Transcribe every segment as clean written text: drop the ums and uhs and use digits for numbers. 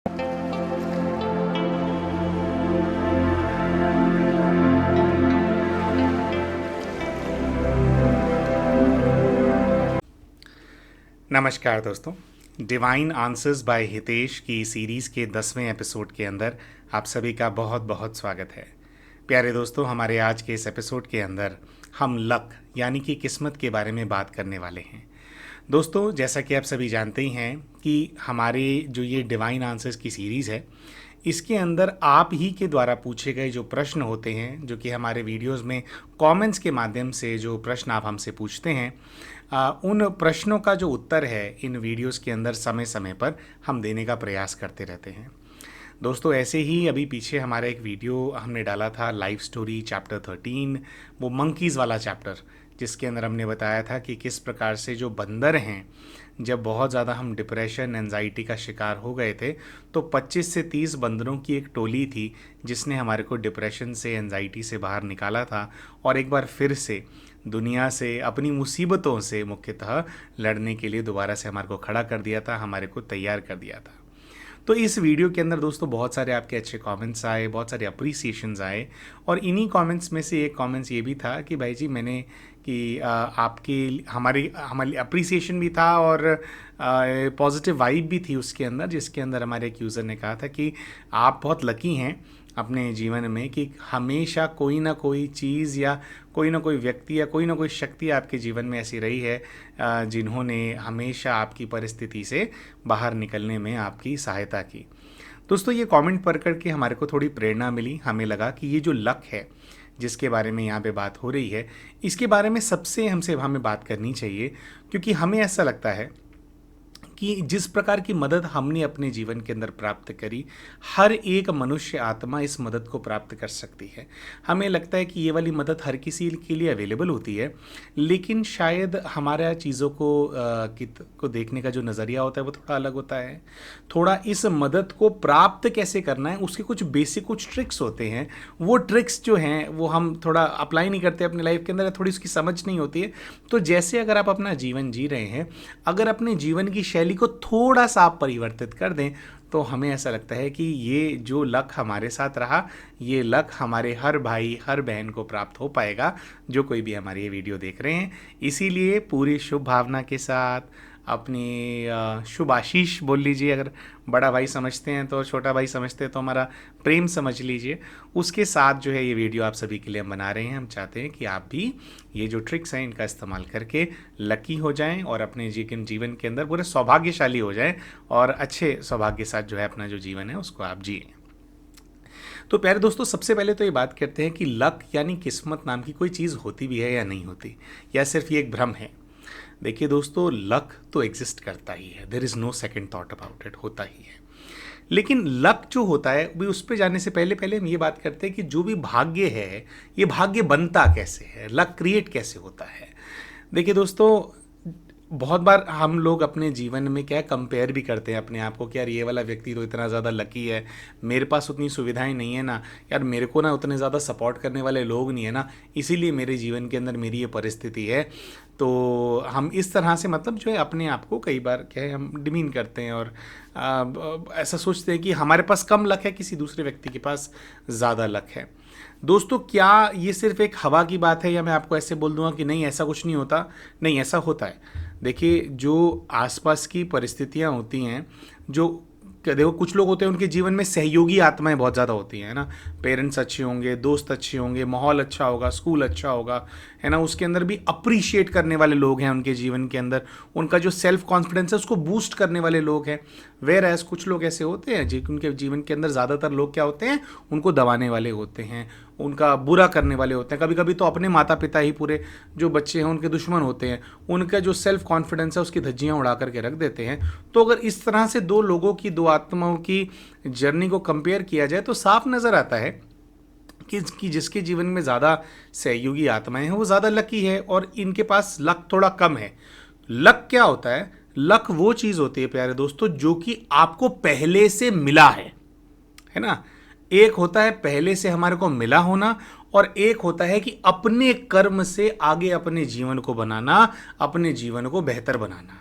नमस्कार दोस्तों, divine answers bye Hitesh की सीरीज़ के 10वें एपिसोड के अंदर आप सभी का बहुत बहुत स्वागत है। प्यारे दोस्तों, हमारे आज के इस एपिसोड के अंदर हम लक यानी कि किस्मत के बारे में बात करने वाले हैं। दोस्तों, जैसा कि आप सभी जानते ही हैं कि हमारे जो ये डिवाइन आंसर्स की सीरीज़ है, इसके अंदर आप ही के द्वारा पूछे गए जो प्रश्न होते हैं, जो कि हमारे वीडियोस में कमेंट्स के माध्यम से जो प्रश्न आप हमसे पूछते हैं, उन प्रश्नों का जो उत्तर है इन वीडियोस के अंदर समय समय पर हम देने का प्रयास करते रहते हैं। दोस्तों, ऐसे ही अभी पीछे हमारा एक वीडियो हमने डाला था, लाइफ स्टोरी चैप्टर 13, वो मंकीज़ वाला चैप्टर, जिसके अंदर हमने बताया था कि किस प्रकार से जो बंदर हैं, जब बहुत ज़्यादा हम डिप्रेशन एंजाइटी का शिकार हो गए थे, तो 25 से 30 बंदरों की एक टोली थी जिसने हमारे को डिप्रेशन से एंजाइटी से बाहर निकाला था और एक बार फिर से दुनिया से, अपनी मुसीबतों से मुख्यतः लड़ने के लिए दोबारा से हमारे को खड़ा कर दिया था, हमारे को तैयार कर दिया था। तो इस वीडियो के अंदर दोस्तों बहुत सारे आपके अच्छे कमेंट्स आए, बहुत सारे अप्रिसिएशंस आए, और इन्हीं कमेंट्स में से एक कमेंट्स ये भी था कि भाई जी, मैंने कि आपकी हमारी हमारी अप्रिसिएशन भी था और पॉजिटिव वाइब भी थी उसके अंदर, जिसके अंदर हमारे एक यूज़र ने कहा था कि आप बहुत लकी हैं अपने जीवन में कि हमेशा कोई ना कोई चीज़ या कोई ना कोई व्यक्ति या कोई ना कोई शक्ति आपके जीवन में ऐसी रही है जिन्होंने हमेशा आपकी परिस्थिति से बाहर निकलने में आपकी सहायता की। दोस्तों, ये कमेंट पढ़ करके हमारे को थोड़ी प्रेरणा मिली। हमें लगा कि ये जो लक है जिसके बारे में यहाँ पे बात हो रही है, इसके बारे में सबसे हमें बात करनी चाहिए, क्योंकि हमें ऐसा लगता है कि जिस प्रकार की मदद हमने अपने जीवन के अंदर प्राप्त करी, हर एक मनुष्य आत्मा इस मदद को प्राप्त कर सकती है। हमें लगता है कि ये वाली मदद हर किसी के लिए अवेलेबल होती है, लेकिन शायद हमारा चीज़ों को देखने का जो नज़रिया होता है वो थोड़ा अलग होता है। थोड़ा इस मदद को प्राप्त कैसे करना है उसके कुछ बेसिक कुछ ट्रिक्स होते हैं। वो ट्रिक्स जो हैं वो हम थोड़ा अप्लाई नहीं करते अपनी लाइफ के अंदर, थोड़ी उसकी समझ नहीं होती है। तो जैसे अगर आप अपना जीवन जी रहे हैं, अगर अपने जीवन की शैली को थोड़ा सा आप परिवर्तित कर दें, तो हमें ऐसा लगता है कि ये जो लक हमारे साथ रहा, ये लक हमारे हर भाई हर बहन को प्राप्त हो पाएगा जो कोई भी हमारी ये वीडियो देख रहे हैं। इसीलिए पूरी शुभ भावना के साथ अपनी शुभ आशीष बोल लीजिए, अगर बड़ा भाई समझते हैं तो, छोटा भाई समझते हैं तो हमारा प्रेम समझ लीजिए। उसके साथ जो है ये वीडियो आप सभी के लिए हम बना रहे हैं। हम चाहते हैं कि आप भी ये जो ट्रिक्स हैं इनका इस्तेमाल करके लकी हो जाएं और अपने जीवन के अंदर पूरे सौभाग्यशाली हो जाएं और अच्छे सौभाग्य के साथ जो है अपना जो जीवन है उसको आप जिए। तो प्यारे दोस्तों, सबसे पहले तो ये बात करते हैं कि लक यानी किस्मत नाम की कोई चीज़ होती भी है या नहीं होती, या सिर्फ ये एक भ्रम है। देखिए दोस्तों, लक तो एग्जिस्ट करता ही है, there is no second thought about it, होता ही है। लेकिन लक जो होता है भी, उस पर जाने से पहले हम ये बात करते हैं कि जो भी भाग्य है, ये भाग्य बनता कैसे है, लक क्रिएट कैसे होता है। देखिए दोस्तों, बहुत बार हम लोग अपने जीवन में क्या कंपेयर भी करते हैं अपने आप को कि यार ये वाला व्यक्ति तो इतना ज़्यादा लकी है, मेरे पास उतनी सुविधाएं नहीं है ना, यार मेरे को ना उतने ज़्यादा सपोर्ट करने वाले लोग नहीं है ना, इसीलिए मेरे जीवन के अंदर मेरी ये परिस्थिति है। तो हम इस तरह से मतलब जो है अपने आप को कई बार क्या है हम डिमीन करते हैं और ऐसा सोचते हैं कि हमारे पास कम लक है, किसी दूसरे व्यक्ति के पास ज़्यादा लक है। दोस्तों, क्या ये सिर्फ एक हवा की बात है, या मैं आपको ऐसे बोल दूंगा कि नहीं ऐसा कुछ नहीं होता? नहीं, ऐसा होता है। देखिए, जो आसपास की परिस्थितियां होती हैं, जो देखो कुछ लोग होते हैं उनके जीवन में सहयोगी आत्माएं बहुत ज़्यादा होती हैं ना, पेरेंट्स अच्छे होंगे, दोस्त अच्छे होंगे, माहौल अच्छा होगा, स्कूल अच्छा होगा, है ना, उसके अंदर भी अप्रिशिएट करने वाले लोग हैं उनके जीवन के अंदर, उनका जो सेल्फ कॉन्फिडेंस है उसको बूस्ट करने वाले लोग हैं। वेयर एज कुछ लोग ऐसे होते हैं जिनके जीवन के अंदर ज़्यादातर लोग क्या होते हैं, उनको दबाने वाले होते हैं, उनका बुरा करने वाले होते हैं। कभी कभी तो अपने माता पिता ही पूरे जो बच्चे हैं उनके दुश्मन होते हैं, उनका जो सेल्फ कॉन्फिडेंस है उसकी धज्जियाँ उड़ा करके रख देते हैं। तो अगर इस तरह से दो लोगों की, दो आत्माओं की जर्नी को कंपेयर किया जाए तो साफ नज़र आता है कि जिसके जीवन में ज़्यादा सहयोगी आत्माएं हैं वो ज़्यादा लकी है और इनके पास लक थोड़ा कम है। लक क्या होता है? लक वो चीज़ होती है प्यारे दोस्तों जो कि आपको पहले से मिला है ना। एक होता है पहले से हमारे को मिला होना, और एक होता है कि अपने कर्म से आगे अपने जीवन को बनाना, अपने जीवन को बेहतर बनाना।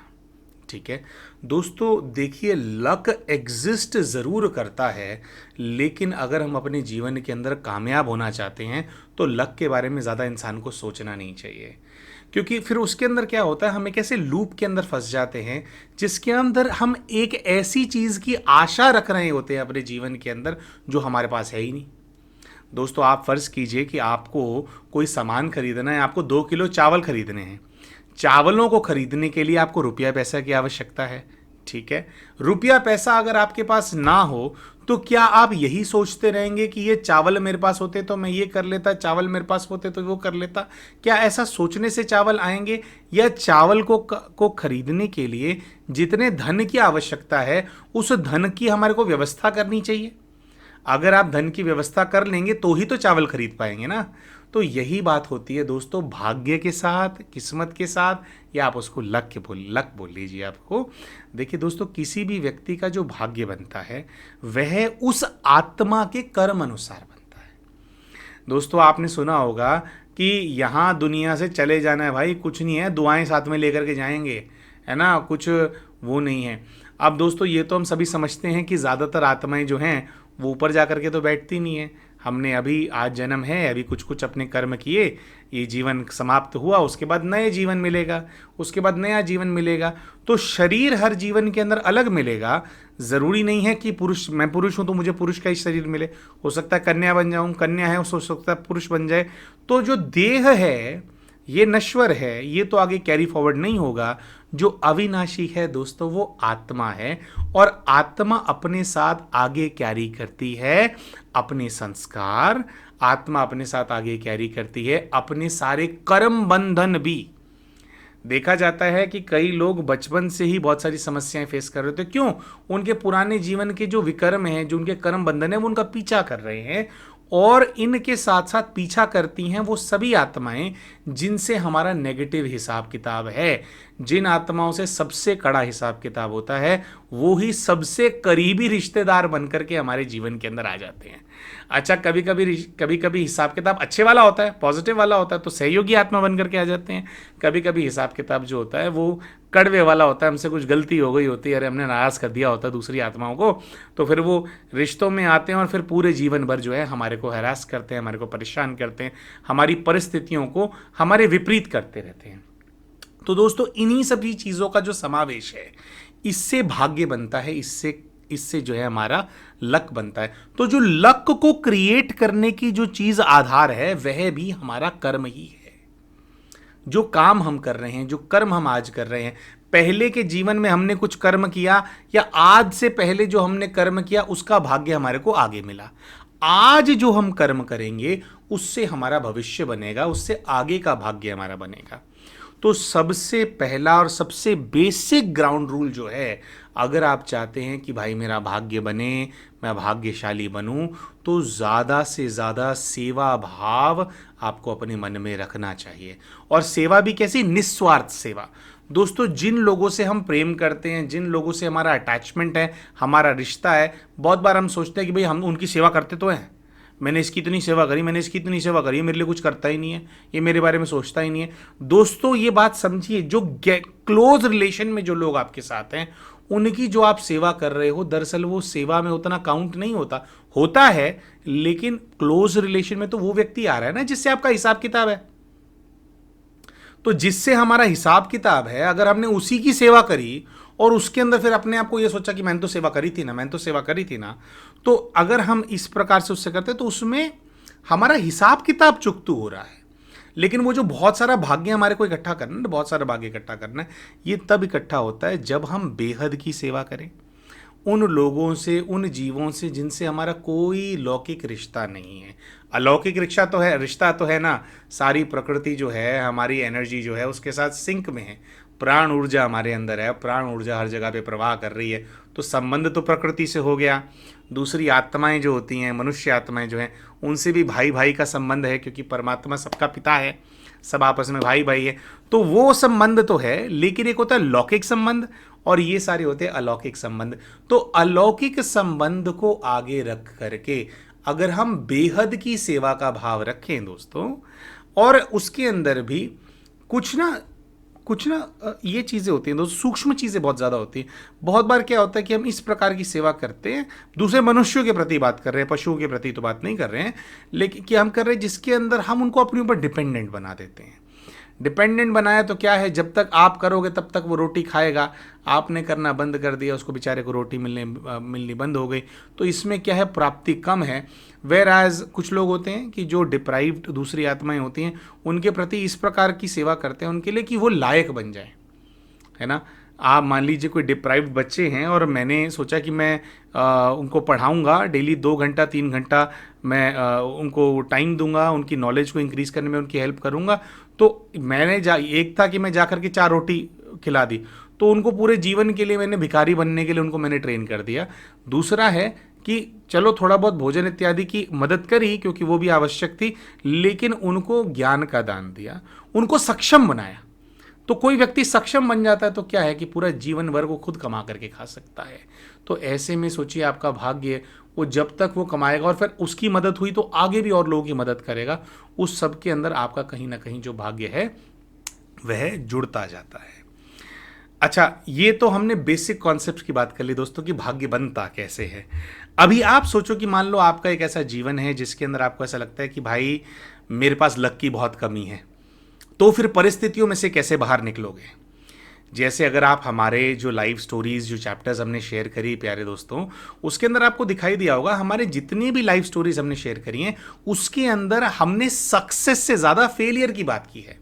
ठीक है दोस्तों, देखिए लक एग्जिस्ट ज़रूर करता है, लेकिन अगर हम अपने जीवन के अंदर कामयाब होना चाहते हैं तो लक के बारे में ज़्यादा इंसान को सोचना नहीं चाहिए, क्योंकि फिर उसके अंदर क्या होता है, हम एक ऐसे लूप के अंदर फंस जाते हैं जिसके अंदर हम एक ऐसी चीज़ की आशा रख रहे होते हैं अपने जीवन के अंदर जो हमारे पास है ही नहीं। दोस्तों आप फ़र्ज़ कीजिए कि आपको कोई सामान खरीदना है, आपको 2 किलो चावल खरीदने हैं। चावलों को खरीदने के लिए आपको रुपया पैसा की आवश्यकता है, ठीक है। रुपया पैसा अगर आपके पास ना हो तो क्या आप यही सोचते रहेंगे कि ये चावल मेरे पास होते तो मैं ये कर लेता, चावल मेरे पास होते तो वो कर लेता? क्या ऐसा सोचने से चावल आएंगे? या चावल को खरीदने के लिए जितने धन की आवश्यकता है उस धन की हमारे को व्यवस्था करनी चाहिए। अगर आप धन की व्यवस्था कर लेंगे तो ही तो चावल खरीद पाएंगे ना। तो यही बात होती है दोस्तों, भाग्य के साथ, किस्मत के साथ, या आप उसको लक बोल लीजिए आपको। देखिए दोस्तों, किसी भी व्यक्ति का जो भाग्य बनता है वह उस आत्मा के कर्म अनुसार बनता है। दोस्तों आपने सुना होगा कि यहाँ दुनिया से चले जाना है भाई, कुछ नहीं है, दुआएं साथ में लेकर के जाएंगे, है ना, कुछ वो नहीं है। अब दोस्तों ये तो हम सभी समझते हैं कि ज़्यादातर आत्माएं जो हैं वो ऊपर जा करके तो बैठती नहीं है। हमने अभी आज जन्म है, अभी कुछ कुछ अपने कर्म किए, ये जीवन समाप्त हुआ, उसके बाद नए जीवन मिलेगा, उसके बाद नया जीवन मिलेगा। तो शरीर हर जीवन के अंदर अलग मिलेगा। ज़रूरी नहीं है कि मैं पुरुष हूँ तो मुझे पुरुष का ही शरीर मिले, हो सकता है कन्या बन जाऊँ, कन्या है हो सकता है पुरुष बन जाए। तो जो देह है ये नश्वर है, ये तो आगे कैरी फॉरवर्ड नहीं होगा। जो अविनाशी है दोस्तों वो आत्मा है, और आत्मा अपने साथ आगे कैरी करती है अपने संस्कार, आत्मा अपने साथ आगे कैरी करती है अपने सारे कर्म बंधन भी। देखा जाता है कि कई लोग बचपन से ही बहुत सारी समस्याएं फेस कर रहे थे। क्यों? उनके पुराने जीवन के जो विकर्म हैं, जो उनके कर्म बंधन है, वो उनका पीछा कर रहे हैं। और इनके साथ साथ पीछा करती हैं वो सभी आत्माएं जिनसे हमारा नेगेटिव हिसाब किताब है। जिन आत्माओं से सबसे कड़ा हिसाब किताब होता है वो ही सबसे करीबी रिश्तेदार बनकर के हमारे जीवन के अंदर आ जाते हैं। अच्छा, कभी कभी हिसाब किताब अच्छे वाला होता है, पॉजिटिव वाला होता है, तो सहयोगी आत्मा बनकर के आ जाते हैं। कभी कभी हिसाब किताब जो होता है वो कड़वे वाला होता है, हमसे कुछ गलती हो गई होती है, अरे हमने नाराज कर दिया होता है दूसरी आत्माओं को, तो फिर वो रिश्तों में आते हैं और फिर पूरे जीवन भर जो है हमारे को हैरास करते हैं, हमारे को परेशान करते हैं, हमारी परिस्थितियों को हमारे विपरीत करते रहते हैं। तो दोस्तों इन्हीं सभी चीज़ों का जो समावेश है, इससे भाग्य बनता है, इससे जो है हमारा लक बनता है। तो जो लक को क्रिएट करने की जो चीज़ आधार है वह भी हमारा कर्म ही है। जो काम हम कर रहे हैं, जो कर्म हम आज कर रहे हैं, पहले के जीवन में हमने कुछ कर्म किया या आज से पहले जो हमने कर्म किया उसका भाग्य हमारे को आगे मिला। आज जो हम कर्म करेंगे उससे हमारा भविष्य बनेगा, उससे आगे का भाग्य हमारा बनेगा। तो सबसे पहला और सबसे बेसिक ग्राउंड रूल जो है, अगर आप चाहते हैं कि भाई मेरा भाग्य बने, मैं भाग्यशाली बनूं, तो ज़्यादा से ज़्यादा सेवा भाव आपको अपने मन में रखना चाहिए। और सेवा भी कैसी? निस्वार्थ सेवा। दोस्तों जिन लोगों से हम प्रेम करते हैं, जिन लोगों से हमारा अटैचमेंट है, हमारा रिश्ता है, बहुत बार हम सोचते हैं कि भाई हम उनकी सेवा करते तो हैं, मैंने इसकी इतनी सेवा करी, मैंने इसकी इतनी सेवा करी, मेरे लिए कुछ करता ही नहीं है, ये मेरे बारे में सोचता ही नहीं है। दोस्तों ये बात समझिए, जो क्लोज रिलेशन में जो लोग आपके साथ हैं उनकी जो आप सेवा कर रहे हो, दरअसल वो सेवा में उतना काउंट नहीं होता है, लेकिन क्लोज रिलेशन में तो वो व्यक्ति आ रहा है ना जिससे आपका हिसाब किताब है। तो जिससे हमारा हिसाब किताब है, अगर हमने उसी की सेवा करी और उसके अंदर फिर अपने आप को ये सोचा कि मैंने तो सेवा करी थी ना, तो अगर हम इस प्रकार से उससे करते तो उसमें हमारा हिसाब किताब चुकतू हो रहा है। लेकिन वो जो बहुत सारा भाग्य हमारे को इकट्ठा करना है, बहुत सारा भाग्य इकट्ठा करना है, ये तब इकट्ठा होता है जब हम बेहद की सेवा करें, उन लोगों से, उन जीवों से जिनसे हमारा कोई लौकिक रिश्ता नहीं है। अलौकिक रिश्ता तो है ना, सारी प्रकृति जो है, हमारी एनर्जी जो है उसके साथ सिंक में है, प्राण ऊर्जा हमारे अंदर है, प्राण ऊर्जा हर जगह पे प्रवाह कर रही है, तो संबंध तो प्रकृति से हो गया। दूसरी आत्माएं जो होती हैं, मनुष्य आत्माएं जो हैं, उनसे भी भाई भाई का संबंध है, क्योंकि परमात्मा सबका पिता है, सब आपस में भाई भाई है, तो वो संबंध तो है। लेकिन एक होता है लौकिक संबंध और ये सारे होते हैं अलौकिक संबंध। तो अलौकिक संबंध को आगे रख करके अगर हम बेहद की सेवा का भाव रखें दोस्तों, और उसके अंदर भी कुछ ना ये चीज़ें होती हैं दोस्तों, सूक्ष्म चीज़ें बहुत ज़्यादा होती हैं। बहुत बार क्या होता है कि हम इस प्रकार की सेवा करते हैं, दूसरे मनुष्यों के प्रति बात कर रहे हैं, पशुओं के प्रति तो बात नहीं कर रहे हैं, लेकिन कि हम कर रहे हैं जिसके अंदर हम उनको अपने ऊपर डिपेंडेंट बना देते हैं। डिपेंडेंट बनाया तो क्या है, जब तक आप करोगे तब तक वो रोटी खाएगा, आपने करना बंद कर दिया, उसको बेचारे को रोटी मिलनी बंद हो गई। तो इसमें क्या है, प्राप्ति कम है। वेर एज कुछ लोग होते हैं कि जो डिप्राइव्ड दूसरी आत्माएं होती हैं, उनके प्रति इस प्रकार की सेवा करते हैं उनके लिए कि वो लायक बन जाए, है ना। आप मान लीजिए कोई डिप्राइव्ड बच्चे हैं और मैंने सोचा कि मैं उनको पढ़ाऊंगा डेली 2 घंटा 3 घंटा, मैं उनको टाइम दूंगा, उनकी नॉलेज को इंक्रीज़ करने में उनकी हेल्प करूंगा। तो मैंने एक था कि मैं जा करके 4 रोटी खिला दी, तो उनको पूरे जीवन के लिए मैंने भिखारी बनने के लिए उनको मैंने ट्रेन कर दिया। दूसरा है कि चलो थोड़ा बहुत भोजन इत्यादि की मदद करी क्योंकि वो भी आवश्यक थी, लेकिन उनको ज्ञान का दान दिया, उनको सक्षम बनाया। तो कोई व्यक्ति सक्षम बन जाता है तो क्या है कि पूरा जीवन भर वो खुद कमा करके खा सकता है। तो ऐसे में सोचिए आपका भाग्य, वो जब तक वो कमाएगा और फिर उसकी मदद हुई तो आगे भी और लोगों की मदद करेगा, उस सब के अंदर आपका कहीं ना कहीं जो भाग्य है वह जुड़ता जाता है। अच्छा, ये तो हमने बेसिक कॉन्सेप्ट की बात कर ली दोस्तों कि भाग्य बनता कैसे है। अभी आप सोचो कि मान लो आपका एक ऐसा जीवन है जिसके अंदर आपको ऐसा लगता है कि भाई मेरे पास लक की बहुत कमी है, तो फिर परिस्थितियों में से कैसे बाहर निकलोगे। जैसे अगर आप हमारे जो लाइव स्टोरीज, जो चैप्टर्स हमने शेयर करी प्यारे दोस्तों, उसके अंदर आपको दिखाई दिया होगा हमारे जितनी भी लाइव स्टोरीज हमने शेयर करी हैं उसके अंदर हमने सक्सेस से ज़्यादा फेलियर की बात की है।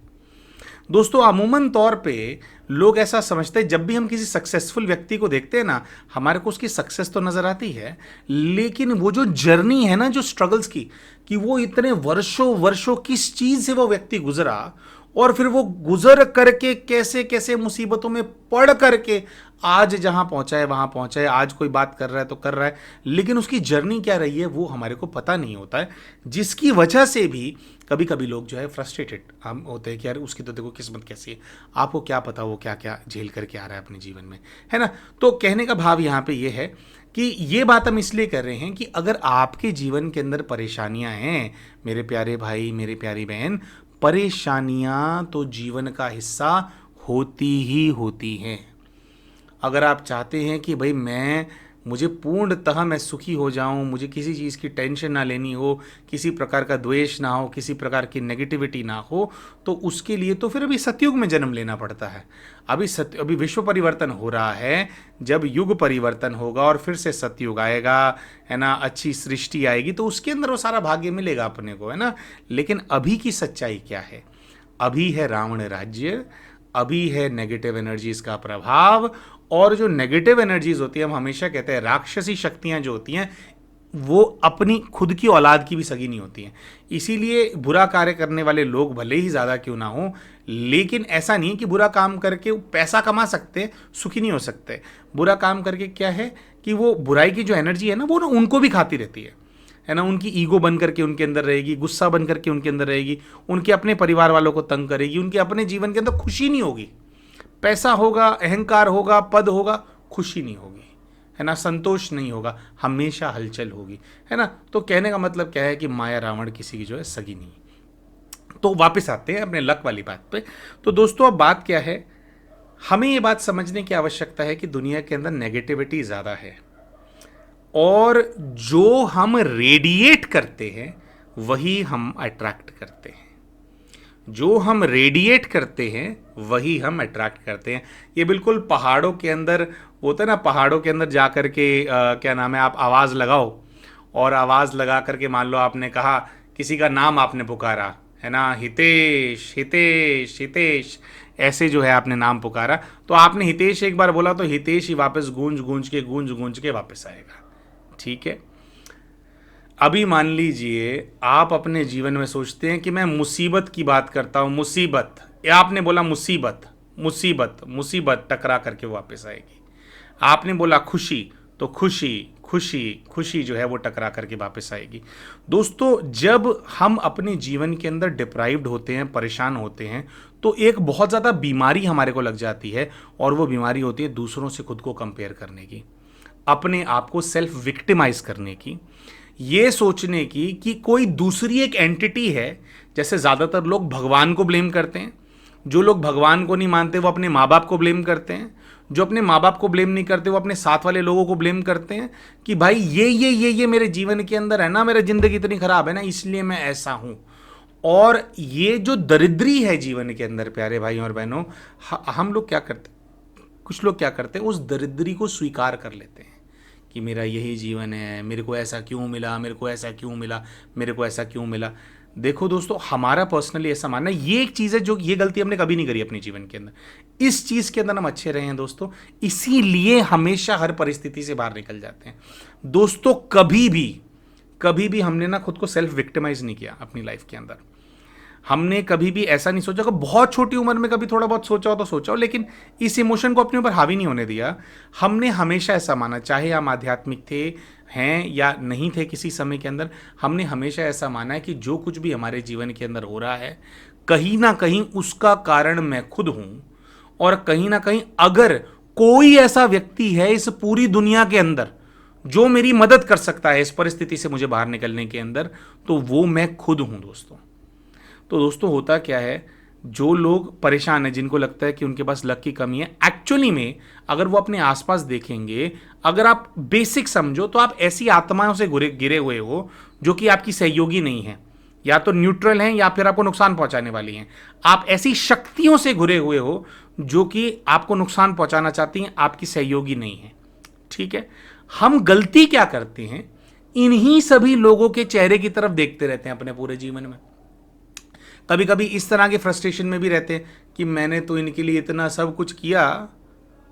दोस्तों अमूमन तौर पे लोग ऐसा समझते हैं, जब भी हम किसी सक्सेसफुल व्यक्ति को देखते हैं ना, हमारे को उसकी सक्सेस तो नज़र आती है, लेकिन वो जो जर्नी है ना, जो स्ट्रगल्स की, कि वो इतने वर्षों वर्षों किस चीज़ से वो व्यक्ति गुजरा और फिर वो गुजर करके कैसे कैसे मुसीबतों में पड़ करके आज जहां पहुंचा है वहां पहुंचा है, आज कोई बात कर रहा है तो कर रहा है, लेकिन उसकी जर्नी क्या रही है वो हमारे को पता नहीं होता है, जिसकी वजह से भी कभी कभी लोग जो है फ्रस्ट्रेटेड हम होते हैं कि यार उसकी तो देखो किस्मत कैसी है, आपको क्या पता वो क्या क्या झेल करके आ रहा है अपने जीवन में, है ना। तो कहने का भाव यहाँ पे ये है कि ये बात हम इसलिए कर रहे हैं कि अगर आपके जीवन के अंदर परेशानियां हैं मेरे प्यारे भाई, मेरे प्यारी बहन, परेशानियां तो जीवन का हिस्सा होती ही होती हैं। अगर आप चाहते हैं कि भाई मुझे पूर्णतः मैं सुखी हो जाऊं, मुझे किसी चीज़ की टेंशन ना लेनी हो, किसी प्रकार का द्वेष ना हो, किसी प्रकार की नेगेटिविटी ना हो, तो उसके लिए तो फिर अभी सतयुग में जन्म लेना पड़ता है। अभी विश्व परिवर्तन हो रहा है, जब युग परिवर्तन होगा और फिर से सतयुग आएगा, है ना, अच्छी सृष्टि आएगी, तो उसके अंदर वो सारा भाग्य मिलेगा अपने को, है ना। लेकिन अभी की सच्चाई क्या है, अभी है रावण राज्य, अभी है नेगेटिव एनर्जीज का प्रभाव, और जो नेगेटिव एनर्जीज होती है, हम हमेशा कहते हैं राक्षसी शक्तियां जो होती हैं वो अपनी खुद की औलाद की भी सगी नहीं होती हैं। इसीलिए बुरा कार्य करने वाले लोग भले ही ज़्यादा क्यों ना हो, लेकिन ऐसा नहीं कि बुरा काम करके पैसा कमा सकते, सुखी नहीं हो सकते। बुरा काम करके क्या है कि वो बुराई की जो एनर्जी है ना, वो ना उनको भी खाती रहती है ना। उनकी ईगो बन करके उनके अंदर रहेगी, गुस्सा बन करके उनके अंदर रहेगी, उनके अपने परिवार वालों को तंग करेगी, उनके अपने जीवन के अंदर खुशी नहीं होगी। पैसा होगा, अहंकार होगा, पद होगा, खुशी नहीं होगी, है ना, संतोष नहीं होगा, हमेशा हलचल होगी, है ना। तो कहने का मतलब क्या है कि माया रावण किसी की जो है सगी नहीं। तो वापस आते हैं अपने लक वाली बात पे। तो दोस्तों अब बात क्या है, हमें ये बात समझने की आवश्यकता है कि दुनिया के अंदर नेगेटिविटी ज़्यादा है और जो हम रेडिएट करते हैं वही हम अट्रैक्ट करते हैं। जो हम रेडिएट करते हैं वही हम अट्रैक्ट करते हैं। ये बिल्कुल पहाड़ों के अंदर होता है ना, पहाड़ों के अंदर जा कर के क्या नाम है, आप आवाज़ लगाओ और आवाज़ लगा करके मान लो आपने कहा, किसी का नाम आपने पुकारा, है ना, हितेश हितेश हितेश, ऐसे जो है आपने नाम पुकारा, तो आपने हितेश एक बार बोला तो हितेश ही वापस गूंज गूंज के वापस आएगा, ठीक है। अभी मान लीजिए आप अपने जीवन में सोचते हैं कि मैं मुसीबत की बात करता हूँ, मुसीबत, या आपने बोला मुसीबत मुसीबत मुसीबत टकरा करके वापस आएगी। आपने बोला खुशी, तो खुशी खुशी खुशी जो है वो टकरा करके वापस आएगी। दोस्तों जब हम अपने जीवन के अंदर डिप्राइव्ड होते हैं, परेशान होते हैं, तो एक बहुत ज़्यादा बीमारी हमारे को लग जाती है, और वो बीमारी होती है दूसरों से खुद को कंपेयर करने की, अपने आप को सेल्फ विक्टिमाइज करने की, ये सोचने की कि कोई दूसरी एक एंटिटी है। जैसे ज़्यादातर लोग भगवान को ब्लेम करते हैं, जो लोग भगवान को नहीं मानते वो अपने माँ बाप को ब्लेम करते हैं, जो अपने माँ बाप को ब्लेम नहीं करते वो अपने साथ वाले लोगों को ब्लेम करते हैं कि भाई ये मेरे जीवन के अंदर है ना, मेरा जिंदगी इतनी खराब है ना, इसलिए मैं ऐसा हूं। और ये जो दरिद्री है जीवन के अंदर प्यारे भाइयों और बहनों, हम लोग क्या करते, कुछ लोग क्या करते हैं, उस दरिद्री को स्वीकार कर लेते हैं कि मेरा यही जीवन है, मेरे को ऐसा क्यों मिला, मेरे को ऐसा क्यों मिला, मेरे को ऐसा क्यों मिला। देखो दोस्तों, हमारा पर्सनली ऐसा मानना है, ये एक चीज़ है जो, ये गलती हमने कभी नहीं करी अपने जीवन के अंदर, इस चीज़ के अंदर हम अच्छे रहे हैं दोस्तों, इसीलिए हमेशा हर परिस्थिति से बाहर निकल जाते हैं दोस्तों। कभी भी हमने ना खुद को सेल्फ विक्टिमाइज नहीं किया अपनी लाइफ के अंदर। हमने कभी भी ऐसा नहीं सोचा कि बहुत छोटी उम्र में कभी थोड़ा बहुत सोचा हो तो सोचा हो, लेकिन इस इमोशन को अपने ऊपर हावी नहीं होने दिया। हमने हमेशा ऐसा माना, चाहे हम आध्यात्मिक थे, हैं या नहीं थे किसी समय के अंदर, हमने हमेशा ऐसा माना है कि जो कुछ भी हमारे जीवन के अंदर हो रहा है, कहीं ना कहीं उसका कारण मैं खुद हूं। और कहीं ना कहीं अगर कोई ऐसा व्यक्ति है इस पूरी दुनिया के अंदर जो मेरी मदद कर सकता है इस परिस्थिति से मुझे बाहर निकलने के अंदर, तो वो मैं खुद हूं दोस्तों। तो दोस्तों, होता क्या है, जो लोग परेशान हैं, जिनको लगता है कि उनके पास लक की कमी है, एक्चुअली में अगर वो अपने आसपास देखेंगे, अगर आप बेसिक समझो तो आप ऐसी आत्माओं से गिरे हुए हो जो कि आपकी सहयोगी नहीं है, या तो न्यूट्रल हैं या फिर आपको नुकसान पहुंचाने वाली हैं। आप ऐसी शक्तियों से घिरे हुए हो जो कि आपको नुकसान पहुंचाना चाहती हैं, आपकी सहयोगी नहीं है। ठीक है, हम गलती क्या करते हैं, इन्हीं सभी लोगों के चेहरे की तरफ देखते रहते हैं अपने पूरे जीवन में। कभी कभी इस तरह के फ्रस्ट्रेशन में भी रहते हैं कि मैंने तो इनके लिए इतना सब कुछ किया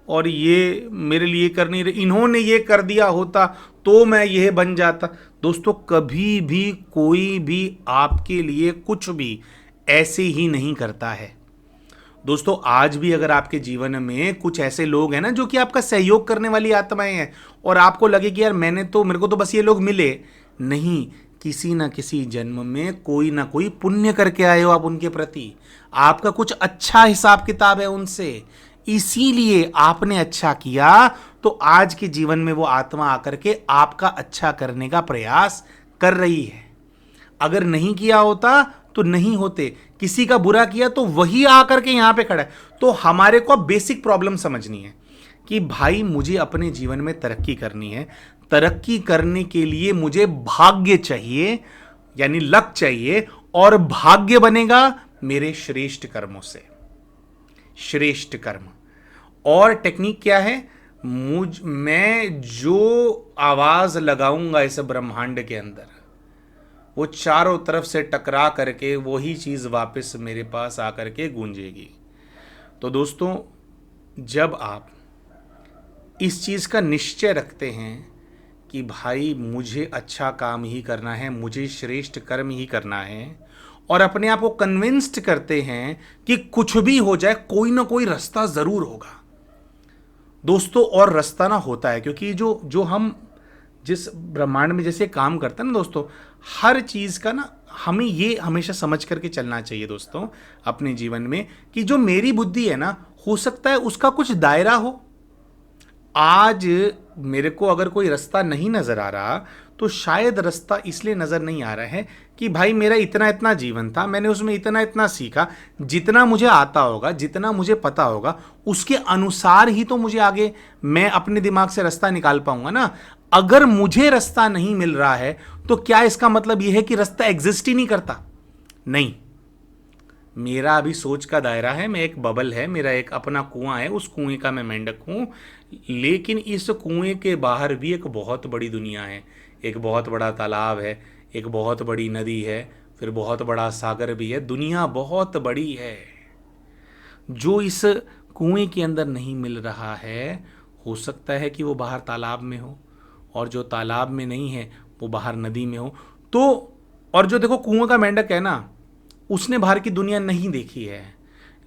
और ये मेरे लिए कर नहीं रहे, इन्होंने ये कर दिया होता तो मैं ये बन जाता। दोस्तों, कभी भी कोई भी आपके लिए कुछ भी ऐसे ही नहीं करता है। दोस्तों, आज भी अगर आपके जीवन में कुछ ऐसे लोग हैं ना जो कि आपका सहयोग करने वाली आत्माएं हैं, और आपको लगे कि यार मेरे को तो बस ये लोग मिले, नहीं, किसी ना किसी जन्म में कोई ना कोई पुण्य करके आए हो आप उनके प्रति, आपका कुछ अच्छा हिसाब किताब है उनसे, इसीलिए आपने अच्छा किया तो आज के जीवन में वो आत्मा आकर के आपका अच्छा करने का प्रयास कर रही है। अगर नहीं किया होता तो नहीं होते, किसी का बुरा किया तो वही आकर के यहां पे खड़ा है। तो हमारे को बेसिक प्रॉब्लम समझनी है कि भाई मुझे अपने जीवन में तरक्की करनी है, तरक्की करने के लिए मुझे भाग्य चाहिए, यानी लक चाहिए, और भाग्य बनेगा मेरे श्रेष्ठ कर्मों से। श्रेष्ठ कर्म और टेक्निक क्या है, मैं जो आवाज लगाऊंगा इस ब्रह्मांड के अंदर, वो चारों तरफ से टकरा करके वही चीज वापस मेरे पास आकर के गूंजेगी। तो दोस्तों, जब आप इस चीज का निश्चय रखते हैं कि भाई मुझे अच्छा काम ही करना है, मुझे श्रेष्ठ कर्म ही करना है, और अपने आप को कन्विंस्ड करते हैं कि कुछ भी हो जाए कोई ना कोई रास्ता जरूर होगा दोस्तों। और रास्ता ना होता है, क्योंकि जो हम जिस ब्रह्मांड में जैसे काम करते हैं ना दोस्तों, हर चीज का ना हमें ये हमेशा समझ करके चलना चाहिए दोस्तों अपने जीवन में, कि जो मेरी बुद्धि है ना, हो सकता है उसका कुछ दायरा हो। आज मेरे को अगर कोई रास्ता नहीं नजर आ रहा, तो शायद रास्ता इसलिए नजर नहीं आ रहा है कि भाई मेरा इतना इतना जीवन था, मैंने उसमें इतना इतना सीखा, जितना मुझे आता होगा, जितना मुझे पता होगा, उसके अनुसार ही तो मुझे आगे मैं अपने दिमाग से रास्ता निकाल पाऊंगा ना। अगर मुझे रास्ता नहीं मिल रहा है तो क्या इसका मतलब यह है कि रास्ता एग्जिस्ट ही नहीं करता? नहीं, मेरा अभी सोच का दायरा है, मैं एक बबल है, मेरा एक अपना कुआं है, उस कुएं का मैं मेंढक हूं, लेकिन इस कुएं के बाहर भी एक बहुत बड़ी दुनिया है, एक बहुत बड़ा तालाब है, एक बहुत बड़ी नदी है, फिर बहुत बड़ा सागर भी है। दुनिया बहुत बड़ी है। जो इस कुएं के अंदर नहीं मिल रहा है, हो सकता है कि वो बाहर तालाब में हो, और जो तालाब में नहीं है वो बाहर नदी में हो। तो और जो देखो कुएं का मेंढक है ना, उसने बाहर की दुनिया नहीं देखी है,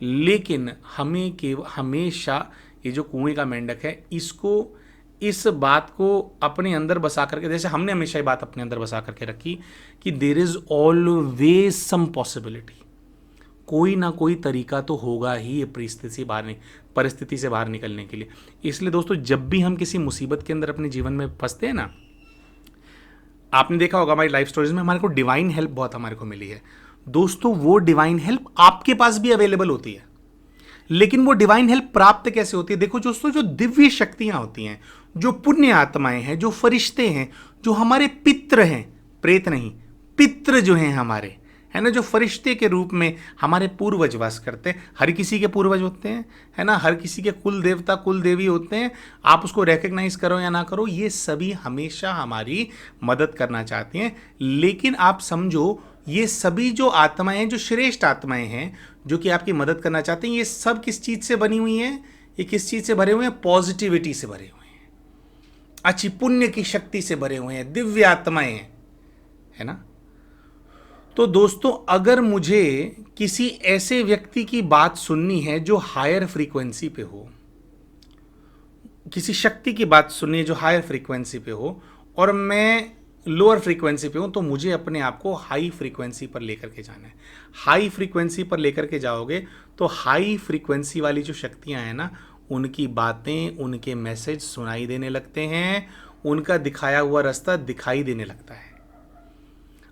लेकिन हमें के हमेशा ये जो कुएं का मेंढक है, इसको इस बात को अपने अंदर बसा करके, जैसे हमने हमेशा ये बात अपने अंदर बसा करके रखी कि there is always some possibility, कोई ना कोई तरीका तो होगा ही परिस्थिति से बाहर निकलने के लिए। इसलिए दोस्तों, जब भी हम किसी मुसीबत के अंदर अपने जीवन में फंसते हैं ना, आपने देखा होगा हमारी लाइफ स्टोरीज में हमारे को डिवाइन हेल्प बहुत हमारे को मिली है दोस्तों। वो डिवाइन हेल्प आपके पास भी अवेलेबल होती है। लेकिन वो डिवाइन हेल्प प्राप्त कैसे होती है? देखो दोस्तों, जो दिव्य शक्तियां होती हैं, जो पुण्य आत्माएं हैं, जो फरिश्ते हैं, जो हमारे पित्र हैं, प्रेत नहीं, पित्र जो हैं हमारे, है ना, जो फरिश्ते के रूप में हमारे पूर्वज वास करते हैं। हर किसी के पूर्वज होते हैं, है ना, हर किसी के कुल देवता कुल देवी होते हैं। आप उसको रिकग्नाइज करो या ना करो, ये सभी हमेशा हमारी मदद करना चाहती हैं। लेकिन आप समझो, ये सभी जो आत्माएं हैं, जो श्रेष्ठ आत्माएं हैं, जो कि आपकी मदद करना चाहते हैं, ये सब किस चीज से बनी हुई हैं? ये किस चीज से भरे हुए हैं? पॉजिटिविटी से भरे हुए हैं, अच्छी पुण्य की शक्ति से भरे हुए हैं, दिव्य आत्माएं हैं, है ना। तो दोस्तों, अगर मुझे किसी ऐसे व्यक्ति की बात सुननी है जो हायर फ्रीक्वेंसी पे हो, किसी शक्ति की बात सुननी है जो हायर फ्रीक्वेंसी पे हो, और मैं लोअर फ्रीक्वेंसी पे हूं, तो मुझे अपने आप को हाई फ्रीक्वेंसी पर लेकर के जाना है। हाई फ्रीक्वेंसी पर लेकर के जाओगे तो हाई फ्रीक्वेंसी वाली जो शक्तियां हैं ना, उनकी बातें, उनके मैसेज सुनाई देने लगते हैं, उनका दिखाया हुआ रास्ता दिखाई देने लगता है।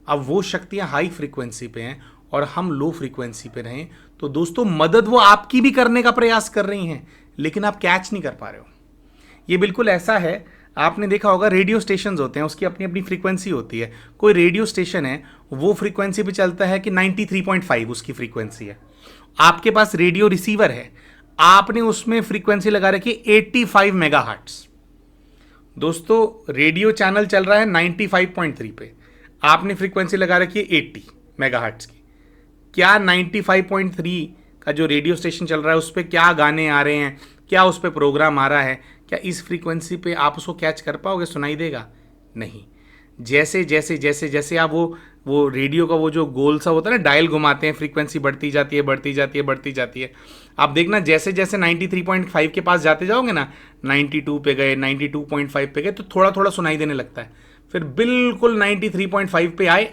अब वो शक्तियां हाई फ्रीक्वेंसी पे हैं और हम लो फ्रीक्वेंसी पे रहें, तो दोस्तों मदद वो आपकी भी करने का प्रयास कर रही हैं, लेकिन आप कैच नहीं कर पा रहे हो। ये बिल्कुल ऐसा है, आपने देखा होगा रेडियो स्टेशंस होते हैं, उसकी अपनी अपनी फ्रीक्वेंसी होती है। कोई रेडियो स्टेशन है, वो फ्रीक्वेंसी पे चलता है कि 93.5 उसकी फ्रीक्वेंसी है। आपके पास रेडियो रिसीवर है, आपने उसमें फ्रीक्वेंसी लगा रखी 85 मेगाहर्ट्ज। दोस्तों, रेडियो चैनल चल रहा है 95.3 पे, आपने फ्रीक्वेंसी लगा रखी है 80 मेगाहर्ट्ज की। क्या 95.3 का जो रेडियो स्टेशन चल रहा है उस पर क्या गाने आ रहे हैं, क्या उस पर प्रोग्राम आ रहा है, क्या इस फ्रीक्वेंसी पे आप उसको कैच कर पाओगे? सुनाई देगा? नहीं। जैसे जैसे जैसे जैसे आप वो रेडियो का वो जो गोल सा होता है ना, डायल घुमाते हैं, फ्रीक्वेंसी बढ़ती जाती है, बढ़ती जाती है, बढ़ती जाती है। आप देखना, जैसे जैसे 93.5 के पास जाते जाओगे ना, 92 पे गए, 92.5 पे गए, तो थोड़ा थोड़ा सुनाई देने लगता है। फिर बिल्कुल 93.5 पे आए,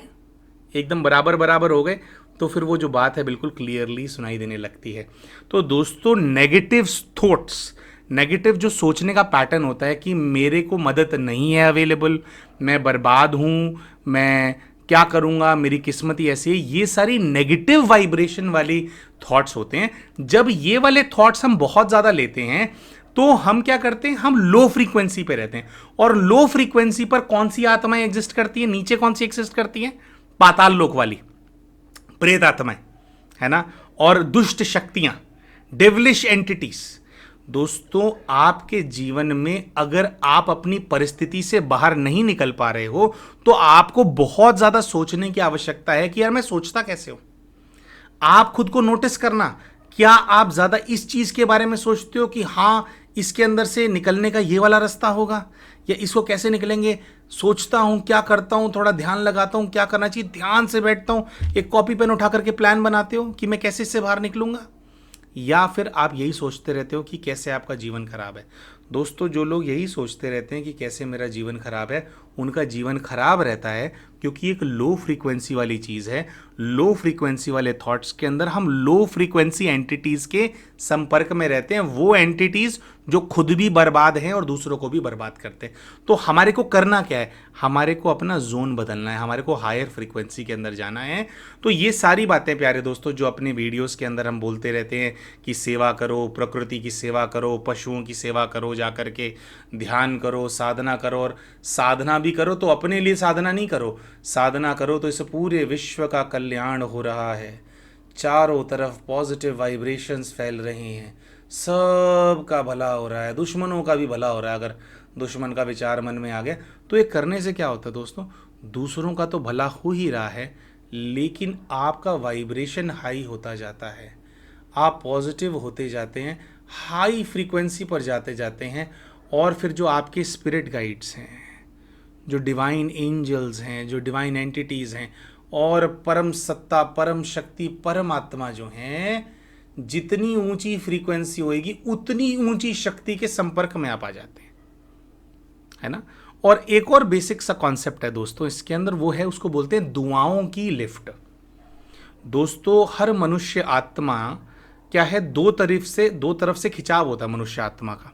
एकदम बराबर बराबर हो गए, तो फिर वो जो बात है बिल्कुल क्लियरली सुनाई देने लगती है। तो दोस्तों, नेगेटिव थॉट्स, नेगेटिव जो सोचने का पैटर्न होता है कि मेरे को मदद नहीं है अवेलेबल, मैं बर्बाद हूँ, मैं क्या करूँगा, मेरी किस्मत ही ऐसी है, ये सारी नेगेटिव वाइब्रेशन वाली थॉट्स होते हैं। जब ये वाले थॉट्स हम बहुत ज़्यादा लेते हैं तो हम क्या करते हैं? हम लो फ्रीक्वेंसी पे रहते हैं। और लो फ्रीक्वेंसी पर कौन सी आत्माएं एग्जिस्ट करती है? नीचे कौन सी एग्जिस्ट करती है? पाताल लोक वाली प्रेत आत्माएं, है ना, और दुष्ट शक्तियां, डेविलिश एंटिटीज। दोस्तों, आपके जीवन में अगर आप अपनी परिस्थिति से बाहर नहीं निकल पा रहे हो तो आपको बहुत ज्यादा सोचने की आवश्यकता है कि यार मैं सोचता कैसे हूं। आप खुद को नोटिस करना, क्या आप ज्यादा इस चीज के बारे में सोचते हो कि हाँ, इसके अंदर से निकलने का ये वाला रास्ता होगा, या इसको कैसे निकलेंगे? सोचता हूं, क्या करता हूं, थोड़ा ध्यान लगाता हूं, क्या करना चाहिए, ध्यान से बैठता हूं, एक कॉपी पेन उठा करके प्लान बनाते हो कि मैं कैसे इससे बाहर निकलूंगा? या फिर आप यही सोचते रहते हो कि कैसे आपका जीवन खराब है? दोस्तों, जो लोग यही सोचते रहते हैं कि कैसे मेरा जीवन खराब है, उनका जीवन खराब रहता है, क्योंकि एक लो फ्रीक्वेंसी वाली चीज़ है। लो फ्रीक्वेंसी वाले थॉट्स के अंदर हम लो फ्रीक्वेंसी एंटिटीज़ के संपर्क में रहते हैं, वो एंटिटीज़ जो खुद भी बर्बाद हैं और दूसरों को भी बर्बाद करते हैं। तो हमारे को करना क्या है? हमारे को अपना जोन बदलना है, हमारे को हायर फ्रीक्वेंसी के अंदर जाना है। तो ये सारी बातें प्यारे दोस्तों, जो अपने वीडियोस के अंदर हम बोलते रहते हैं कि सेवा करो, प्रकृति की सेवा करो, पशुओं की सेवा करो, जा करके ध्यान करो, साधना करो, और साधना भी करो तो अपने लिए साधना नहीं करो, साधना करो तो इस पूरे विश्व का कल्याण हो रहा है, चारों तरफ पॉजिटिव वाइब्रेशंस फैल रही हैं, सब का भला हो रहा है, दुश्मनों का भी भला हो रहा है। अगर दुश्मन का विचार मन में आ गया तो ये करने से क्या होता है दोस्तों? दूसरों का तो भला हो ही रहा है, लेकिन आपका वाइब्रेशन हाई होता जाता है, आप पॉजिटिव होते जाते हैं, हाई फ्रीक्वेंसी पर जाते जाते हैं। और फिर जो आपके स्पिरिट गाइड्स हैं, जो डिवाइन एंजल्स हैं, जो डिवाइन एंटिटीज़ हैं, और परम सत्ता, परम शक्ति, परम आत्मा जो हैं, जितनी ऊंची फ्रीक्वेंसी होएगी उतनी ऊंची शक्ति के संपर्क में आप आ जाते हैं, है ना। और एक और बेसिक सा कॉन्सेप्ट है दोस्तों इसके अंदर, वो है, उसको बोलते हैं दुआओं की लिफ्ट। दोस्तों, हर मनुष्य आत्मा क्या है, दो तरफ से खिंचाव होता है मनुष्य आत्मा का।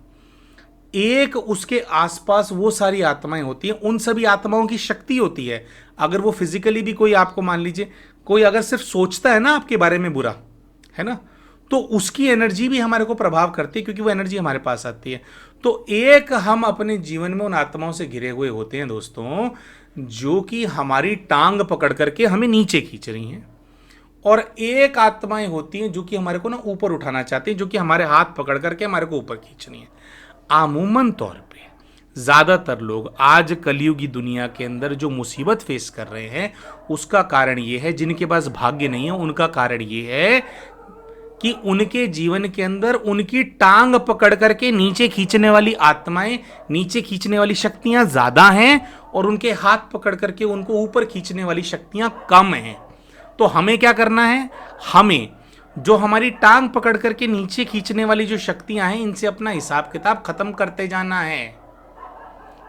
एक, उसके आसपास वो सारी आत्माएं होती हैं, उन सभी आत्माओं की शक्ति होती है। अगर वो फिजिकली भी कोई आपको, मान लीजिए कोई अगर सिर्फ सोचता है ना आपके बारे में बुरा, है ना, तो उसकी एनर्जी भी हमारे को प्रभाव करती है, क्योंकि वो एनर्जी हमारे पास आती है। तो एक हम अपने जीवन में उन आत्माओं से घिरे हुए होते हैं दोस्तों, जो कि हमारी टांग पकड़ करके हमें नीचे खींच रही हैं, और एक आत्माएं होती हैं जो कि हमारे को ना ऊपर उठाना चाहती हैं, जो कि हमारे हाथ पकड़ करके हमारे को ऊपर खींचनी है। आमूमन तौर पे ज्यादातर लोग आज कलयुगी दुनिया के अंदर जो मुसीबत फेस कर रहे हैं, उसका कारण ये है, जिनके पास भाग्य नहीं है उनका कारण ये है कि उनके जीवन के अंदर उनकी टांग पकड़ करके नीचे खींचने वाली आत्माएं, नीचे खींचने वाली शक्तियां ज्यादा हैं, और उनके हाथ पकड़ करके उनको ऊपर खींचने वाली शक्तियां कम हैं। तो हमें क्या करना है? हमें जो हमारी टांग पकड़ करके नीचे खींचने वाली जो शक्तियां हैं, इनसे अपना हिसाब किताब खत्म करते जाना है।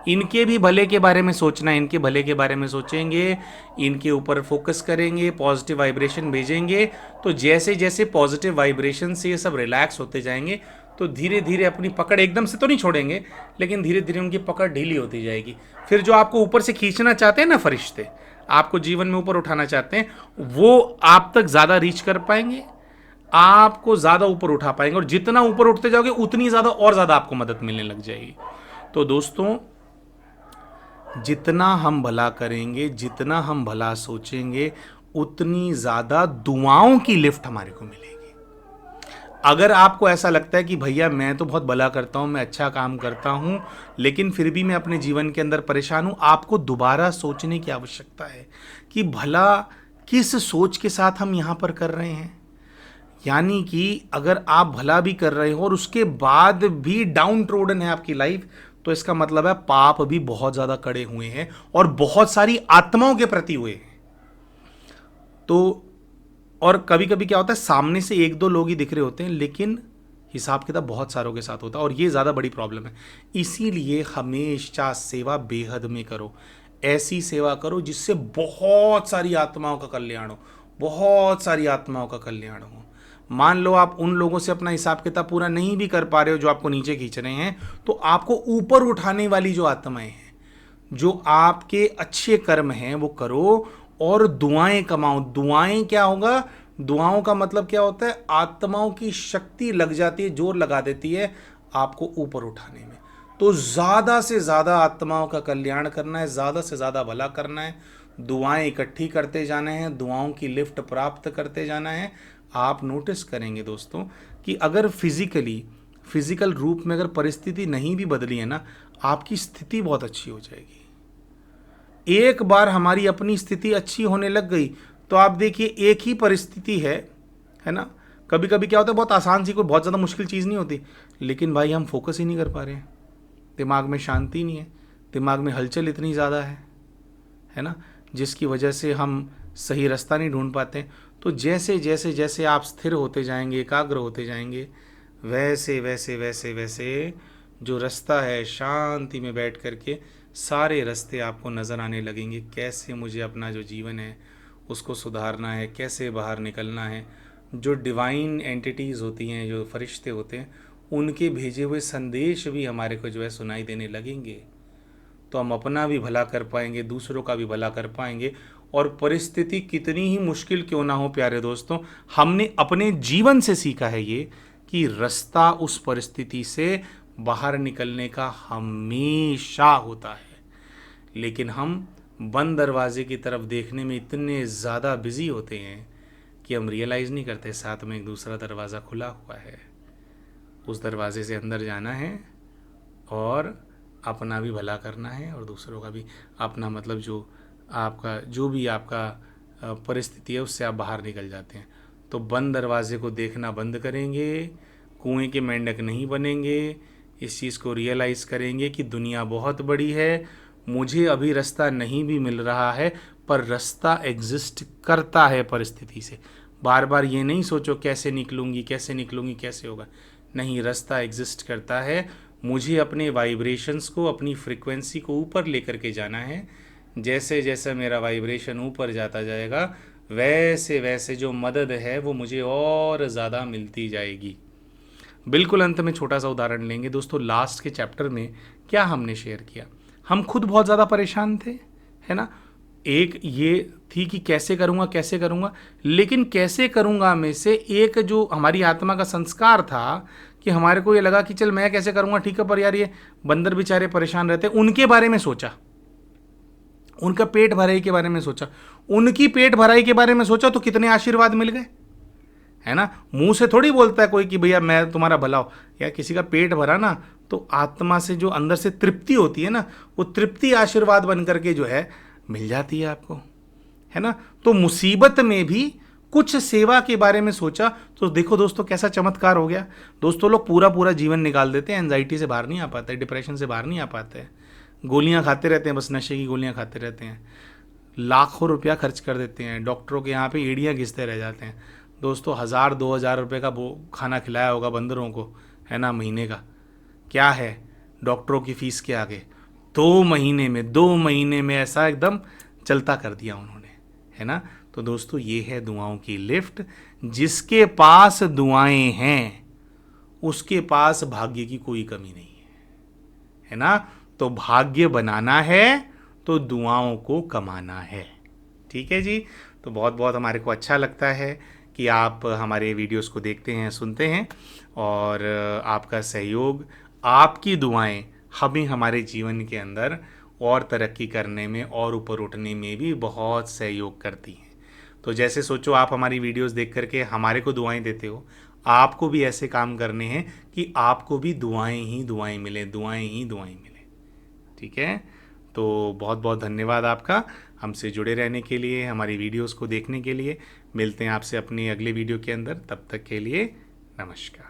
इनके भी भले के बारे में सोचना है, इनके भले के बारे में सोचेंगे, इनके ऊपर फोकस करेंगे, पॉजिटिव वाइब्रेशन भेजेंगे, तो जैसे जैसे पॉजिटिव वाइब्रेशन से ये सब रिलैक्स होते जाएंगे, तो धीरे धीरे अपनी पकड़, एकदम से तो नहीं छोड़ेंगे, लेकिन धीरे धीरे उनकी पकड़ ढीली होती जाएगी। फिर जो आपको ऊपर से खींचना चाहते हैं ना फरिश्ते, आपको जीवन में ऊपर उठाना चाहते हैं, वो आप तक ज़्यादा रीच कर पाएंगे, आपको ज़्यादा ऊपर उठा पाएंगे, और जितना ऊपर उठते जाओगे उतनी ज़्यादा और ज़्यादा आपको मदद मिलने लग जाएगी। तो दोस्तों, जितना हम भला करेंगे, जितना हम भला सोचेंगे, उतनी ज़्यादा दुआओं की लिफ्ट हमारे को मिलेगी। अगर आपको ऐसा लगता है कि भैया मैं तो बहुत भला करता हूँ, मैं अच्छा काम करता हूँ, लेकिन फिर भी मैं अपने जीवन के अंदर परेशान हूँ, आपको दोबारा सोचने की आवश्यकता है कि भला किस सोच के साथ हम यहाँ पर कर रहे हैं। यानी कि अगर आप भला भी कर रहे हो और उसके बाद भी डाउन ट्रोडन है आपकी लाइफ, तो इसका मतलब है पाप भी बहुत ज़्यादा कड़े हुए हैं, और बहुत सारी आत्माओं के प्रति हुए हैं। तो और कभी कभी क्या होता है, सामने से एक दो लोग ही दिख रहे होते हैं, लेकिन हिसाब किताब बहुत सारों के साथ होता है, और ये ज़्यादा बड़ी प्रॉब्लम है। इसीलिए हमेशा सेवा बेहद में करो, ऐसी सेवा करो जिससे बहुत सारी आत्माओं का कल्याण हो, बहुत सारी आत्माओं का कल्याण हो। मान लो आप उन लोगों से अपना हिसाब किताब पूरा नहीं भी कर पा रहे हो जो आपको नीचे खींच रहे हैं, तो आपको ऊपर उठाने वाली जो आत्माएं हैं, जो आपके अच्छे कर्म हैं, वो करो और दुआएं कमाओ। दुआएं क्या होगा? दुआओं का मतलब क्या होता है? आत्माओं की शक्ति लग जाती है, जोर लगा देती है आपको ऊपर उठाने में। तो ज़्यादा से ज़्यादा आत्माओं का कल्याण करना है, ज़्यादा से ज़्यादा भला करना है, दुआएं इकट्ठी करते जाना है, दुआओं की लिफ्ट प्राप्त करते जाना है। आप नोटिस करेंगे दोस्तों कि अगर फिजिकल रूप में अगर परिस्थिति नहीं भी बदली है ना, आपकी स्थिति बहुत अच्छी हो जाएगी। एक बार हमारी अपनी स्थिति अच्छी होने लग गई, तो आप देखिए एक ही परिस्थिति है ना। कभी कभी क्या होता है, बहुत आसान सी, कोई बहुत ज़्यादा मुश्किल चीज़ नहीं होती, लेकिन भाई हम फोकस ही नहीं कर पा रहे हैं, दिमाग में शांति नहीं है, दिमाग में हलचल इतनी ज़्यादा है ना, जिसकी वजह से हम सही रास्ता नहीं ढूंढ पाते। तो जैसे जैसे जैसे आप स्थिर होते जाएंगे, एकाग्र होते जाएंगे, वैसे वैसे वैसे वैसे जो रास्ता है, शांति में बैठ करके सारे रास्ते आपको नज़र आने लगेंगे। कैसे मुझे अपना जो जीवन है उसको सुधारना है, कैसे बाहर निकलना है। जो डिवाइन एंटिटीज़ होती हैं, जो फरिश्ते होते हैं, उनके भेजे हुए संदेश भी हमारे को जो है सुनाई देने लगेंगे। तो हम अपना भी भला कर पाएंगे, दूसरों का भी भला कर पाएंगे। और परिस्थिति कितनी ही मुश्किल क्यों ना हो प्यारे दोस्तों, हमने अपने जीवन से सीखा है ये कि रास्ता उस परिस्थिति से बाहर निकलने का हमेशा होता है। लेकिन हम बंद दरवाजे की तरफ देखने में इतने ज़्यादा बिजी होते हैं कि हम रियलाइज़ नहीं करते साथ में एक दूसरा दरवाज़ा खुला हुआ है। उस दरवाजे से अंदर जाना है और अपना भी भला करना है, और दूसरों का भी। अपना मतलब जो भी आपका परिस्थिति है, उससे आप बाहर निकल जाते हैं। तो बंद दरवाजे को देखना बंद करेंगे, कुएं के मेंढक नहीं बनेंगे। इस चीज़ को रियलाइज़ करेंगे कि दुनिया बहुत बड़ी है, मुझे अभी रास्ता नहीं भी मिल रहा है, पर रास्ता एग्जिस्ट करता है परिस्थिति से। बार बार ये नहीं सोचो कैसे निकलूँगी, कैसे होगा। नहीं, रास्ता एग्जिस्ट करता है। मुझे अपने वाइब्रेशंस को, अपनी फ्रीक्वेंसी को ऊपर लेकर के जाना है। जैसे जैसे मेरा वाइब्रेशन ऊपर जाता जाएगा, वैसे वैसे जो मदद है वो मुझे और ज़्यादा मिलती जाएगी। बिल्कुल अंत में छोटा सा उदाहरण लेंगे दोस्तों। लास्ट के चैप्टर में क्या हमने शेयर किया, हम खुद बहुत ज़्यादा परेशान थे, है ना। एक ये थी कि कैसे करूँगा, लेकिन कैसे करूँगा में से एक जो हमारी आत्मा का संस्कार था कि हमारे को ये लगा कि चल मैं कैसे करूँगा, ठीक है, पर यार ये बंदर बेचारे परेशान रहते, उनके बारे में सोचा, उनका पेट भराई के बारे में सोचा, उनकी पेट भराई के बारे में सोचा तो कितने आशीर्वाद मिल गए, है ना। मुंह से थोड़ी बोलता है कोई कि भैया मैं तुम्हारा भला हो, या किसी का पेट भरा ना तो आत्मा से जो अंदर से तृप्ति होती है ना, वो तृप्ति आशीर्वाद बन करके जो है मिल जाती है आपको, है ना। तो मुसीबत में भी कुछ सेवा के बारे में सोचा तो देखो दोस्तों कैसा चमत्कार हो गया। दोस्तों लोग पूरा पूरा जीवन निकाल देते हैं, एंजाइटी से बाहर नहीं आ पाते, डिप्रेशन से बाहर नहीं आ पाते, गोलियां खाते रहते हैं, बस नशे की गोलियां खाते रहते हैं, लाखों रुपया खर्च कर देते हैं, डॉक्टरों के यहाँ पे एड़ियाँ घिसते रह जाते हैं। दोस्तों 1000-2000 रुपये का वो खाना खिलाया होगा बंदरों को, है ना, महीने का, क्या है डॉक्टरों की फीस के आगे। 2 महीने में ऐसा एकदम चलता कर दिया उन्होंने, है ना। तो दोस्तों ये है दुआओं की लिफ्ट। जिसके पास दुआएं हैं उसके पास भाग्य की कोई कमी नहीं है ना। तो भाग्य बनाना है तो दुआओं को कमाना है, ठीक है जी। तो बहुत बहुत हमारे को अच्छा लगता है कि आप हमारे वीडियोस को देखते हैं, सुनते हैं, और आपका सहयोग, आपकी दुआएं हमें हमारे जीवन के अंदर और तरक्की करने में और ऊपर उठने में भी बहुत सहयोग करती हैं। तो जैसे सोचो आप हमारी वीडियोस देख करके हमारे को दुआएं देते हो, आपको भी ऐसे काम करने हैं कि आपको भी दुआएं ही दुआएं मिले, दुआएं ही दुआएं मिले, ठीक है। तो बहुत बहुत धन्यवाद आपका हमसे जुड़े रहने के लिए, हमारी वीडियोस को देखने के लिए। मिलते हैं आपसे अपनी अगले वीडियो के अंदर, तब तक के लिए नमस्कार।